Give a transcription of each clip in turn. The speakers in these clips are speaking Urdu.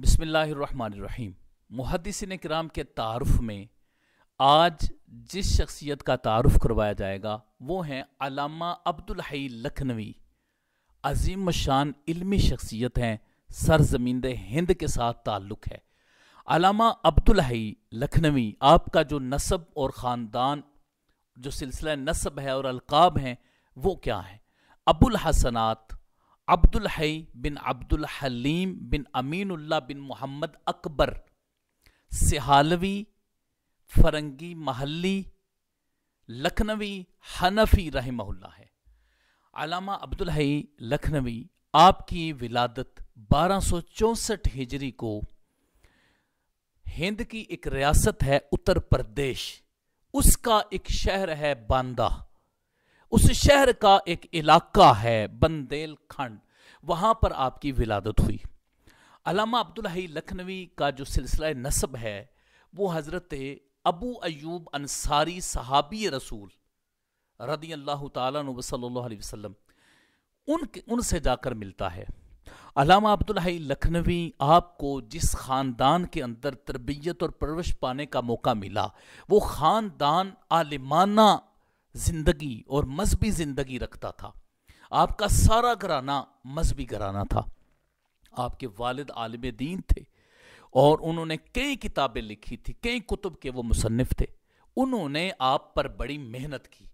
بسم اللہ الرحمن الرحیم۔ محدثین کرام کے تعارف میں آج جس شخصیت کا تعارف کروایا جائے گا وہ ہیں علامہ عبدالحی لکھنوی۔ عظیم الشان علمی شخصیت ہیں، سرزمین ہند کے ساتھ تعلق ہے۔ علامہ عبدالحی لکھنوی آپ کا جو نسب اور خاندان، جو سلسلہ نسب ہے اور القاب ہیں وہ کیا ہیں؟ ابو الحسنات عبدالحی بن عبدالحلیم بن امین اللہ بن محمد اکبر، سہالوی، فرنگی محلی، لکھنوی، حنفی رحمہ اللہ ہے۔ علامہ عبدالحی لکھنوی آپ کی ولادت 1264 ہجری کو ہند کی ایک ریاست ہے اتر پردیش، اس کا ایک شہر ہے باندہ، اس شہر کا ایک علاقہ ہے بندیل کھنڈ، وہاں پر آپ کی ولادت ہوئی۔ علامہ عبدالحی لکھنوی کا جو سلسلہ نسب ہے وہ حضرت ابو ایوب انصاری صحابی رسول رضی اللہ تعالیٰ عنہ صلی اللہ علیہ وسلم ان سے جا کر ملتا ہے۔ علامہ عبدالحی لکھنوی آپ کو جس خاندان کے اندر تربیت اور پرورش پانے کا موقع ملا وہ خاندان عالمانہ زندگی اور مذہبی زندگی رکھتا تھا۔ آپ کا سارا گھرانہ مذہبی گھرانہ تھا۔ آپ کے والد عالم دین تھے اور انہوں نے کئی کتابیں لکھی تھی، کئی کتب کے وہ مصنف تھے۔ انہوں نے آپ پر بڑی محنت کی۔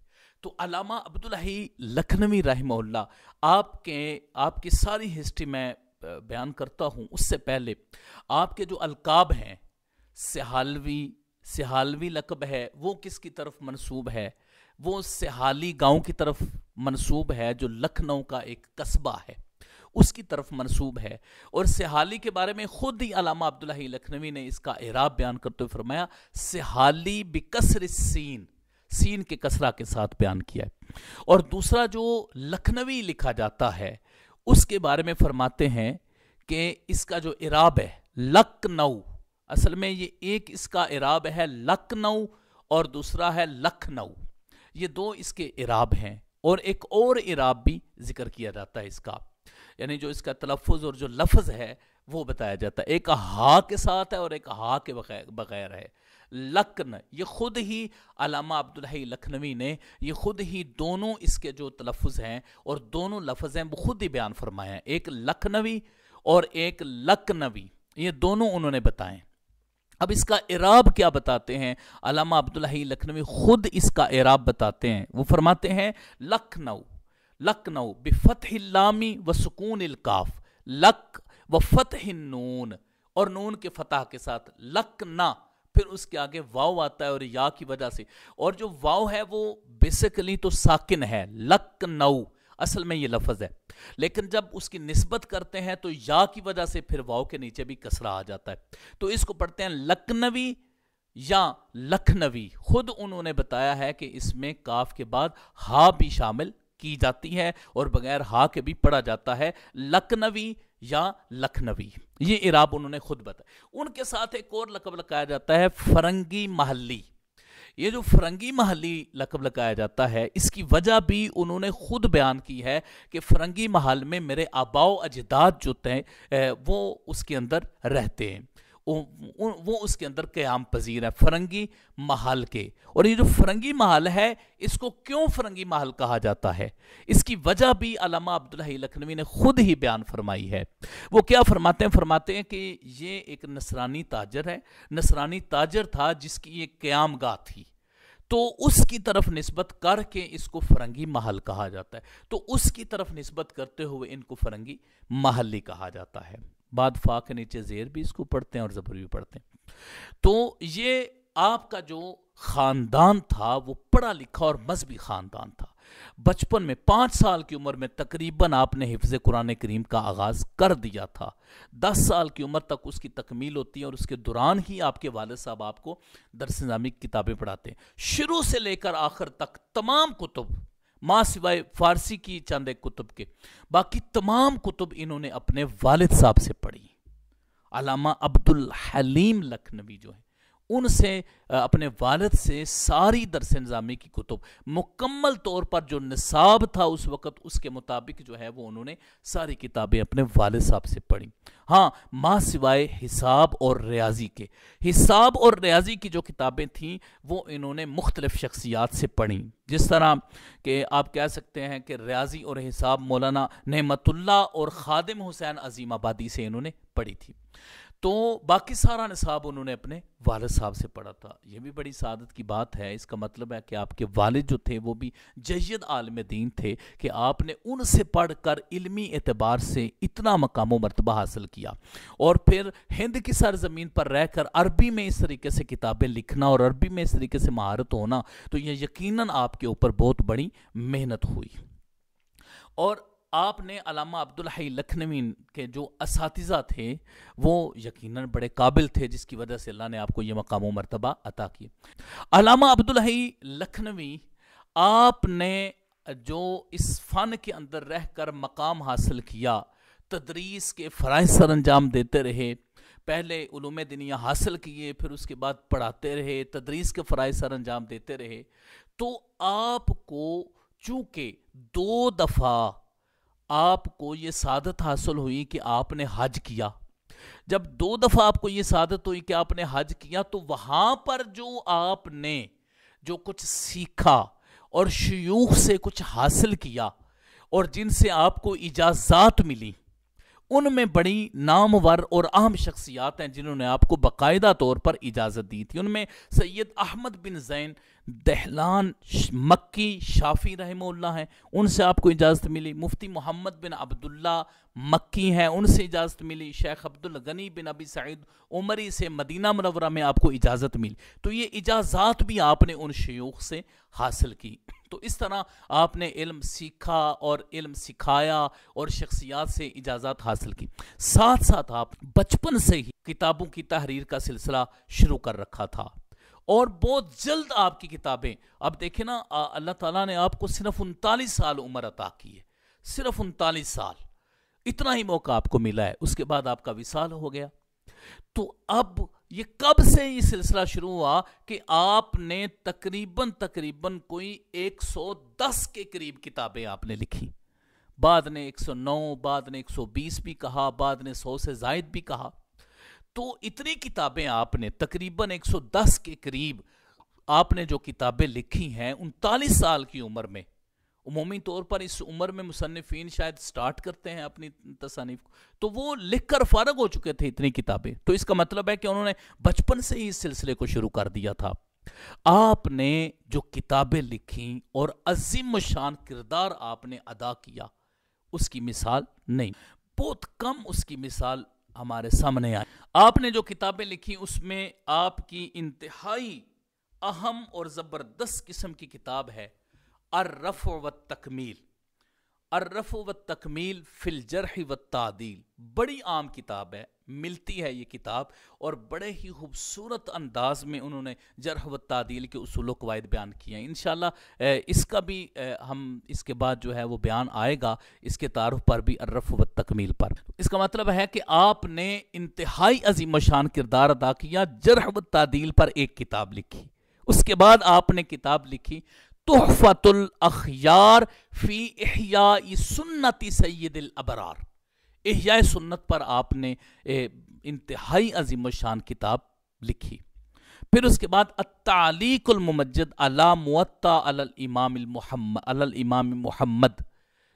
تو علامہ عبدالحی لکھنوی رحمہ اللہ آپ کی ساری ہسٹری میں بیان کرتا ہوں، اس سے پہلے آپ کے جو القاب ہیں، سہالوی لقب ہے، وہ کس کی طرف منسوب ہے؟ وہ سہالی گاؤں کی طرف منسوب ہے جو لکھنؤ کا ایک قصبہ ہے، اس کی طرف منسوب ہے۔ اور سہالی کے بارے میں خود ہی علامہ عبدالحی لکھنوی نے اس کا اعراب بیان کرتے ہوئے فرمایا سہالی بکسر السین، سین کے کسرہ کے ساتھ بیان کیا ہے۔ اور دوسرا جو لکھنوی لکھا جاتا ہے اس کے بارے میں فرماتے ہیں کہ اس کا جو اعراب ہے لکھنؤ، اصل میں یہ ایک اس کا اعراب ہے لکھنؤ اور دوسرا ہے لکھنؤ، یہ دو اس کے اعراب ہیں۔ اور ایک اور اعراب بھی ذکر کیا جاتا ہے اس کا، یعنی جو اس کا تلفظ اور جو لفظ ہے وہ بتایا جاتا ہے، ایک ہا کے ساتھ ہے اور ایک ہا کے بغیر ہے۔ لکن یہ خود ہی علامہ عبدالحی لکھنوی نے یہ خود ہی دونوں اس کے جو تلفظ ہیں اور دونوں لفظ ہیں وہ خود ہی بیان فرمائے ہیں، ایک لکھنوی اور ایک لکھنوی، یہ دونوں انہوں نے بتائیں۔ اب اس کا اعراب کیا بتاتے ہیں علامہ عبدالحی لکھنوی؟ خود اس کا اعراب بتاتے ہیں، وہ فرماتے ہیں لکھنؤ بفتح اللام و سکون الکاف، لک و فتح النون، اور نون کے فتح کے ساتھ لکنا، پھر اس کے آگے واو آتا ہے اور یا کی وجہ سے، اور جو واو ہے وہ بیسیکلی تو ساکن ہے، لکنؤ اصل میں یہ لفظ ہے، لیکن جب اس کی نسبت کرتے ہیں تو یا کی وجہ سے پھر واو کے نیچے بھی کسرہ آ جاتا ہے، تو اس کو پڑھتے ہیں لکھنوی یا لکھنوی۔ خود انہوں نے بتایا ہے کہ اس میں کاف کے بعد ہا بھی شامل کی جاتی ہے اور بغیر ہا کے بھی پڑھا جاتا ہے، لکھنوی یا لکھنوی، یہ اعراب انہوں نے خود بتایا۔ ان کے ساتھ ایک اور لقب لگایا جاتا ہے فرنگی محلی۔ یہ جو فرنگی محلی لقب لگایا جاتا ہے اس کی وجہ بھی انہوں نے خود بیان کی ہے کہ فرنگی محل میں میرے آباء و اجداد جو تھے وہ اس کے اندر رہتے ہیں، وہ اس کے اندر قیام پذیر ہے فرنگی محل کے۔ اور یہ جو فرنگی محل ہے اس کو کیوں فرنگی محل کہا جاتا ہے اس کی وجہ بھی علامہ عبدالحی لکھنوی نے خود ہی بیان فرمائی ہے۔ وہ کیا فرماتے ہیں کہ یہ ایک نصرانی تاجر ہے، نصرانی تاجر تھا جس کی ایک قیام گاہ تھی، تو اس کی طرف نسبت کر کے اس کو فرنگی محل کہا جاتا ہے، تو اس کی طرف نسبت کرتے ہوئے ان کو فرنگی محلی کہا جاتا ہے۔ بعد فا کے نیچے زیر بھی اس کو پڑھتے ہیں اور زبر بھی پڑھتے ہیں۔ تو یہ آپ کا جو خاندان تھا وہ پڑھا لکھا اور مذہبی خاندان تھا۔ بچپن میں 5 سال کی عمر میں تقریباً آپ نے حفظ قرآن کریم کا آغاز کر دیا تھا، 10 سال کی عمر تک اس کی تکمیل ہوتی ہے اور اس کے دوران ہی آپ کے والد صاحب آپ کو درس نظامی کی کتابیں پڑھاتے ہیں۔ شروع سے لے کر آخر تک تمام کتب، ماں سوائے فارسی کی چند ایک کتب کے، باقی تمام کتب انہوں نے اپنے والد صاحب سے پڑھی۔ علامہ عبدالحلیم لکھنوی جو ہیں ان سے اپنے والد سے ساری درس نظامی کی کتب مکمل طور پر جو نصاب تھا اس وقت اس کے مطابق جو ہے وہ انہوں نے ساری کتابیں اپنے والد صاحب سے پڑھی۔ ہاں ماں سوائے حساب اور ریاضی کے۔ حساب اور ریاضی کی جو کتابیں تھیں وہ انہوں نے مختلف شخصیات سے پڑھیں، جس طرح کہ آپ کہہ سکتے ہیں کہ ریاضی اور حساب مولانا نعمت اللہ اور خادم حسین عظیم آبادی سے انہوں نے پڑھی تھی۔ تو باقی سارا نصاب انہوں نے اپنے والد صاحب سے پڑھا تھا۔ یہ بھی بڑی سعادت کی بات ہے، اس کا مطلب ہے کہ آپ کے والد جو تھے وہ بھی جید عالم دین تھے کہ آپ نے ان سے پڑھ کر علمی اعتبار سے اتنا مقام و مرتبہ حاصل کیا، اور پھر ہند کی سرزمین پر رہ کر عربی میں اس طریقے سے کتابیں لکھنا اور عربی میں اس طریقے سے مہارت ہونا، تو یہ یقیناً آپ کے اوپر بہت بڑی محنت ہوئی۔ اور آپ نے علامہ عبدالحی لکھنوی کے جو اساتذہ تھے وہ یقیناً بڑے قابل تھے، جس کی وجہ سے اللہ نے آپ کو یہ مقام و مرتبہ عطا کی۔ علامہ عبدالحی لکھنوی آپ نے جو اس فن کے اندر رہ کر مقام حاصل کیا، تدریس کے فرائض سر انجام دیتے رہے، پہلے علوم دینیہ حاصل کیے، پھر اس کے بعد پڑھاتے رہے، تدریس کے فرائض سر انجام دیتے رہے، تو آپ کو چونکہ 2 دفعہ آپ کو یہ سعادت حاصل ہوئی کہ آپ نے حج کیا، جب 2 دفعہ آپ کو یہ سعادت ہوئی کہ آپ نے حج کیا، تو وہاں پر جو آپ نے جو کچھ سیکھا اور شیوخ سے کچھ حاصل کیا اور جن سے آپ کو اجازات ملی، ان میں بڑی نامور اور اہم شخصیات ہیں جنہوں نے آپ کو باقاعدہ طور پر اجازت دی تھی۔ ان میں سید احمد بن زین دہلان مکی شافی رحمہ اللہ ہیں، ان سے آپ کو اجازت ملی۔ مفتی محمد بن عبداللہ مکی ہیں، ان سے اجازت ملی۔ شیخ عبدالغنی بن ابی سعید عمری سے مدینہ منورہ میں آپ کو اجازت ملی۔ تو یہ اجازات بھی آپ نے ان شیوخ سے حاصل کی۔ تو اس طرح آپ نے علم سیکھا اور علم سکھایا اور شخصیات سے اجازات حاصل کی۔ ساتھ ساتھ آپ بچپن سے ہی کتابوں کی تحریر کا سلسلہ شروع کر رکھا تھا، اور بہت جلد آپ کی کتابیں، اب دیکھیں نا، اللہ تعالیٰ نے آپ کو صرف 39 سال عمر عطا کی ہے، صرف 39 سال، اتنا ہی موقع آپ کو ملا ہے، اس کے بعد آپ کا وصال ہو گیا۔ تو اب یہ کب سے یہ سلسلہ شروع ہوا کہ آپ نے تقریباً کوئی 110 کے قریب کتابیں آپ نے لکھی، بعد نے 109، بعد نے 120 بھی کہا، بعد نے 100 سے زائد بھی کہا۔ تو اتنی کتابیں آپ نے تقریباً 110 کے قریب آپ نے جو کتابیں لکھی ہیں 39 سال کی عمر میں۔ عمومی طور پر اس عمر میں مصنفین شاید سٹارٹ کرتے ہیں اپنی تصانیف کو، تو وہ لکھ کر فارغ ہو چکے تھے اتنی کتابیں۔ تو اس کا مطلب ہے کہ انہوں نے بچپن سے ہی اس سلسلے کو شروع کر دیا تھا۔ آپ نے جو کتابیں لکھیں اور عظیم الشان کردار آپ نے ادا کیا، اس کی مثال نہیں، بہت کم اس کی مثال ہمارے سامنے آئی۔ آپ نے جو کتابیں لکھی اس میں آپ کی انتہائی اہم اور زبردست قسم کی کتاب ہے الرفع والتکمیل، الرفع والتکمیل فی الجرح والتعدیل۔ بڑی عام کتاب ہے، ملتی ہے یہ کتاب، اور بڑے ہی خوبصورت انداز میں انہوں نے جرح و تعدیل کے اصول و قواعد بیان کیے ہیں۔ انشاءاللہ اس کا بھی ہم اس کے بعد جو ہے وہ بیان آئے گا، اس کے تعارف پر بھی، الرفع والتکمیل پر۔ اس کا مطلب ہے کہ آپ نے انتہائی عظیم الشان کردار ادا کیا، جرح و تعدیل پر ایک کتاب لکھی۔ اس کے بعد آپ نے کتاب لکھی تحفۃ الاخیار فی احیاء سنت سید الابرار۔ احیاء سنت پر آپ نے انتہائی عظیم الشان کتاب لکھی۔ پھر اس کے بعد التعلیق الممجد علی موطا علی الامام محمد،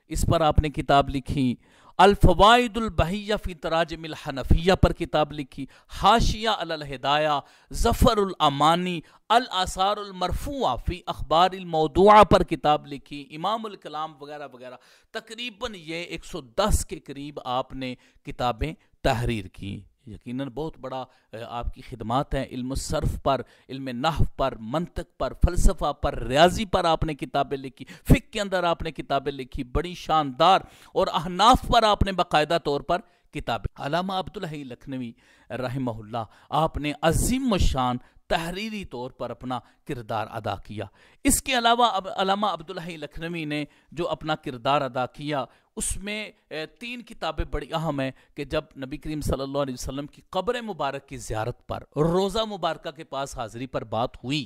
اس پر آپ نے کتاب لکھی۔ الفوائد البہیہ فی تراجم الحنفیہ پر کتاب لکھی۔ حاشیہ علی الہدایہ، ظفر الامانی، الآثار المرفوعہ فی اخبار الموضوعہ پر کتاب لکھی، امام الکلام وغیرہ وغیرہ۔ تقریباً یہ 110 کے قریب آپ نے کتابیں تحریر کی۔ یقیناً بہت بڑا آپ کی خدمات ہیں، علم الصرف پر، علم نحو پر، منطق پر، فلسفہ پر، ریاضی پر آپ نے کتابیں لکھی، فقہ کے اندر آپ نے کتابیں لکھی، بڑی شاندار، اور احناف پر آپ نے باقاعدہ طور پر کتابیں۔ علامہ عبدالحی لکھنوی رحمہ اللہ، آپ نے عظیم الشان تحریری طور پر اپنا کردار ادا کیا۔ اس کے علاوہ علامہ عبدالحی لکھنوی نے جو اپنا کردار ادا کیا، اس میں 3 کتابیں بڑی اہم ہیں کہ جب نبی کریم صلی اللہ علیہ وسلم کی قبر مبارک کی زیارت پر، روضہ مبارکہ کے پاس حاضری پر بات ہوئی،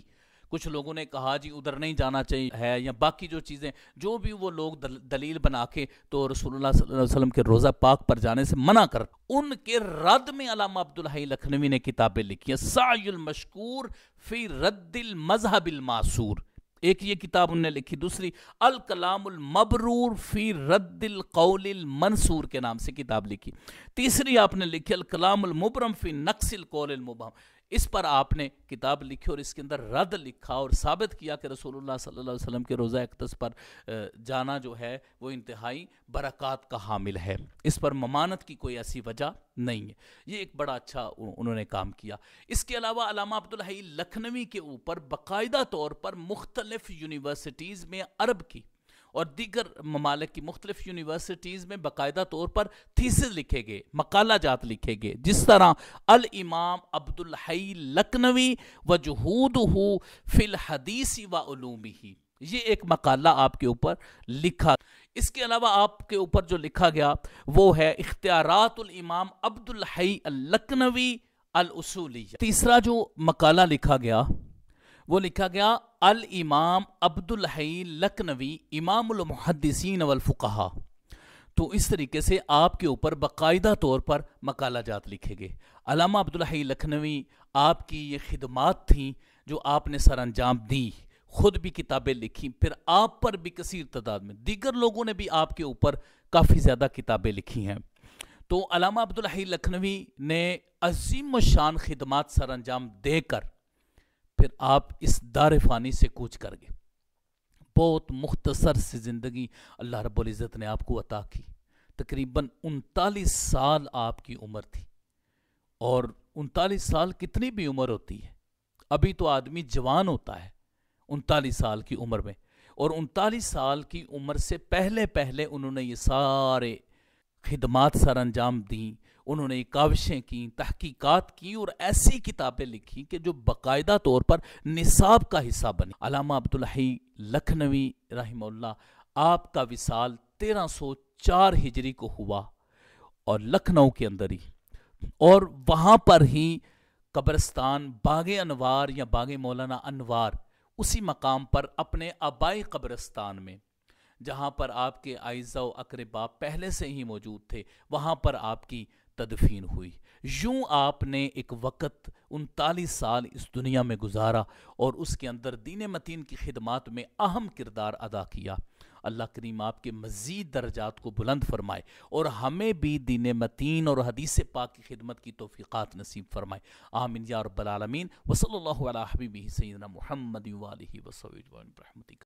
کچھ لوگوں نے کہا جی ادھر نہیں جانا چاہیے ہے، یا باقی جو چیزیں جو بھی وہ لوگ دلیل بنا کے تو رسول اللہ صلی اللہ علیہ وسلم کے روضہ پاک پر جانے سے منع کر، ان کے رد میں علامہ عبدالحی لکھنوی نے کتابیں لکھی ہیں، سعی المشکور فی رد المذہب المعصور، ایک یہ کتاب انہوں نے لکھی، دوسری الکلام المبرور فی رد القول المنصور کے نام سے کتاب لکھی، تیسری آپ نے لکھی الکلام المبرم فی نقص القول المبہم، اس پر آپ نے کتاب لکھی اور اس کے اندر رد لکھا اور ثابت کیا کہ رسول اللہ صلی اللہ علیہ وسلم کے روضہ اقدس پر جانا جو ہے وہ انتہائی برکات کا حامل ہے، اس پر ممانت کی کوئی ایسی وجہ نہیں ہے۔ یہ ایک بڑا اچھا انہوں نے کام کیا۔ اس کے علاوہ علامہ عبدالحی لکھنوی کے اوپر باقاعدہ طور پر مختلف یونیورسٹیز میں عرب کی اور دیگر ممالک کی مختلف یونیورسٹیز میں باقاعدہ طور پر تھیسز لکھے گئے، مقالہ جات لکھے گئے، جس طرح الامام عبدالحی لکھنوی وجہودہ فی الحدیث و علومہ، یہ ایک مقالہ آپ کے اوپر لکھا۔ اس کے علاوہ آپ کے اوپر جو لکھا گیا وہ ہے اختیارات الامام عبدالحی لکھنوی الاصولیہ۔ تیسرا جو مقالہ لکھا گیا وہ لکھا گیا الامام عبدالحی لکھنوی امام المحدثین والفقہاء۔ تو اس طریقے سے آپ کے اوپر باقاعدہ طور پر مقالہ جات لکھے گئے۔ علامہ عبدالحی لکھنوی آپ کی یہ خدمات تھیں جو آپ نے سر انجام دی، خود بھی کتابیں لکھی، پھر آپ پر بھی کثیر تعداد میں دیگر لوگوں نے بھی آپ کے اوپر کافی زیادہ کتابیں لکھی ہیں۔ تو علامہ عبدالحی لکھنوی نے عظیم الشان خدمات سر انجام دے کر پھر آپ اس دار فانی سے کوچ کر گئے۔ بہت مختصر سی زندگی اللہ رب العزت نے آپ کو عطا کی، تقریباً 39 سال آپ کی عمر تھی، اور 39 سال کتنی بھی عمر ہوتی ہے، ابھی تو آدمی جوان ہوتا ہے 39 سال کی عمر میں، اور 39 سال کی عمر سے پہلے پہلے انہوں نے یہ سارے خدمات سر انجام دیں، انہوں نے کاوشیں کی، تحقیقات کی، اور ایسی کتابیں لکھی کہ جو باقاعدہ طور پر نصاب کا حصہ بنی۔ علامہ عبدالحی لکھنوی رحمہ اللہ، آپ کا وصال 1304 ہجری کو ہوا، اور لکھنؤ کے اندر ہی، اور وہاں پر ہی قبرستان باغ انوار یا باغ مولانا انوار، اسی مقام پر اپنے آبائی قبرستان میں جہاں پر آپ کے اعزاء و اقرباء پہلے سے ہی موجود تھے، وہاں پر آپ کی تدفین ہوئی۔ یوں آپ نے ایک وقت 39 سال اس دنیا میں گزارا اور اس کے اندر دین متین کی خدمات میں اہم کردار ادا کیا۔ اللہ کریم آپ کے مزید درجات کو بلند فرمائے اور ہمیں بھی دین متین اور حدیث پاک کی خدمت کی توفیقات نصیب فرمائے، آمین یا رب العالمین۔ وصلی اللہ علی حبیبہ سیدنا محمد وآلہ وصحبہ برحمتک۔